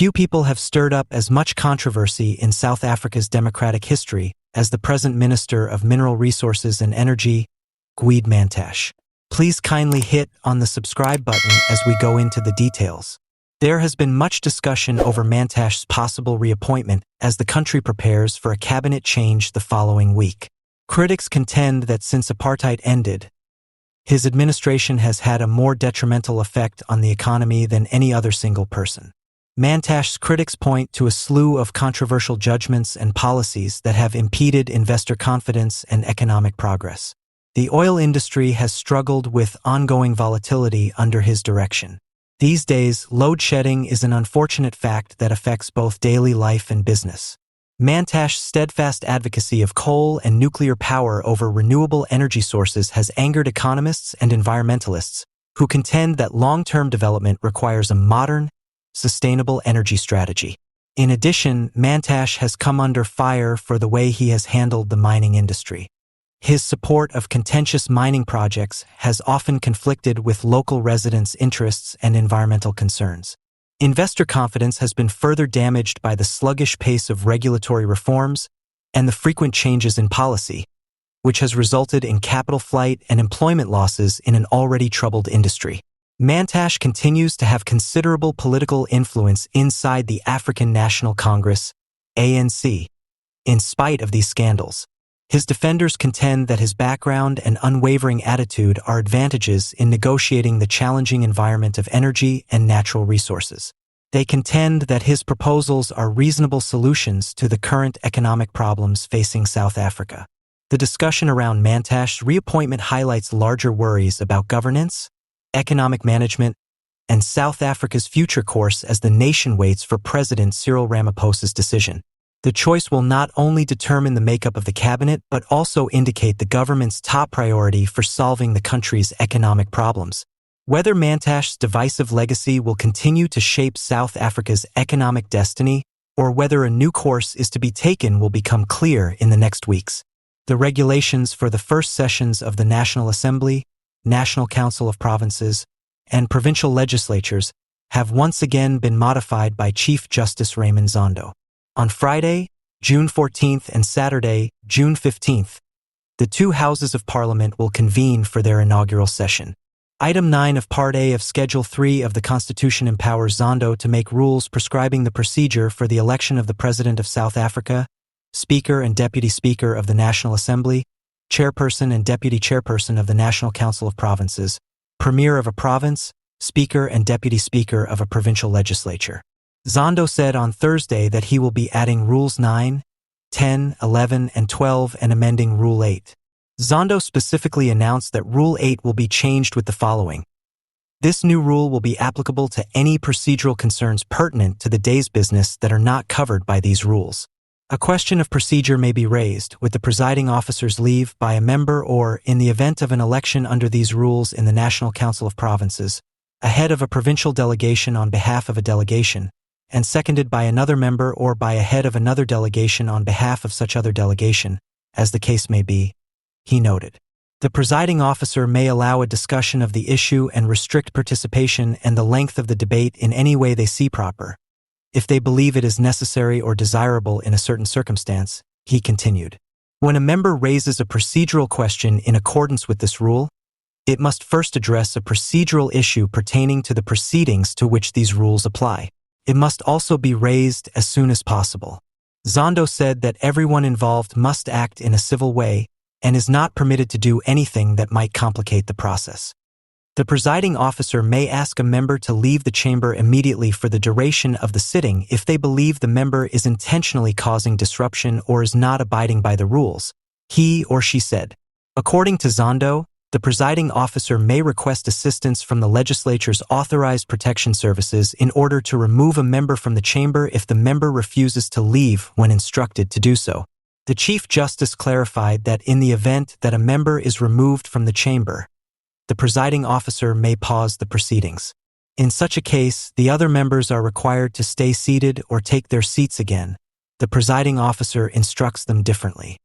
Few people have stirred up as much controversy in South Africa's democratic history as the present Minister of Mineral Resources and Energy, Gwede Mantashe. Please kindly hit on the subscribe button as we go into the details. There has been much discussion over Mantashe's possible reappointment as the country prepares for a cabinet change the following week. Critics contend that since apartheid ended, his administration has had a more detrimental effect on the economy than any other single person. Mantashe's critics point to a slew of controversial judgments and policies that have impeded investor confidence and economic progress. The oil industry has struggled with ongoing volatility under his direction. These days, load shedding is an unfortunate fact that affects both daily life and business. Mantashe's steadfast advocacy of coal and nuclear power over renewable energy sources has angered economists and environmentalists, who contend that long-term development requires a modern, sustainable energy strategy. In addition, Mantashe has come under fire for the way he has handled the mining industry. His support of contentious mining projects has often conflicted with local residents' interests and environmental concerns. Investor confidence has been further damaged by the sluggish pace of regulatory reforms and the frequent changes in policy, which has resulted in capital flight and employment losses in an already troubled industry. Mantashe continues to have considerable political influence inside the African National Congress, ANC, in spite of these scandals. His defenders contend that his background and unwavering attitude are advantages in negotiating the challenging environment of energy and natural resources. They contend that his proposals are reasonable solutions to the current economic problems facing South Africa. The discussion around Mantashe's reappointment highlights larger worries about governance, economic management, and South Africa's future course as the nation waits for President Cyril Ramaphosa's decision. The choice will not only determine the makeup of the cabinet, but also indicate the government's top priority for solving the country's economic problems. Whether Mantashe's divisive legacy will continue to shape South Africa's economic destiny, or whether a new course is to be taken will become clear in the next weeks. The regulations for the first sessions of the National Assembly, National Council of Provinces, and provincial legislatures have once again been modified by Chief Justice Raymond Zondo. On Friday, June 14th and Saturday, June 15th, the two houses of Parliament will convene for their inaugural session. Item 9 of Part A of Schedule 3 of the Constitution empowers Zondo to make rules prescribing the procedure for the election of the President of South Africa, Speaker and Deputy Speaker of the National Assembly, Chairperson and Deputy Chairperson of the National Council of Provinces, Premier of a province, Speaker and Deputy Speaker of a provincial legislature. Zondo said on Thursday that he will be adding Rules 9, 10, 11, and 12 and amending Rule 8. Zondo specifically announced that Rule 8 will be changed with the following. This new rule will be applicable to any procedural concerns pertinent to the day's business that are not covered by these rules. A question of procedure may be raised, with the presiding officer's leave, by a member or, in the event of an election under these rules in the National Council of Provinces, a head of a provincial delegation on behalf of a delegation, and seconded by another member or by a head of another delegation on behalf of such other delegation, as the case may be, he noted. The presiding officer may allow a discussion of the issue and restrict participation and the length of the debate in any way they see proper, if they believe it is necessary or desirable in a certain circumstance, he continued. When a member raises a procedural question in accordance with this rule, it must first address a procedural issue pertaining to the proceedings to which these rules apply. It must also be raised as soon as possible. Zondo said that everyone involved must act in a civil way and is not permitted to do anything that might complicate the process. The presiding officer may ask a member to leave the chamber immediately for the duration of the sitting if they believe the member is intentionally causing disruption or is not abiding by the rules, he or she said. According to Zondo, the presiding officer may request assistance from the legislature's authorized protection services in order to remove a member from the chamber if the member refuses to leave when instructed to do so. The Chief Justice clarified that in the event that a member is removed from the chamber, the presiding officer may pause the proceedings. In such a case, the other members are required to stay seated or take their seats again. The presiding officer instructs them differently.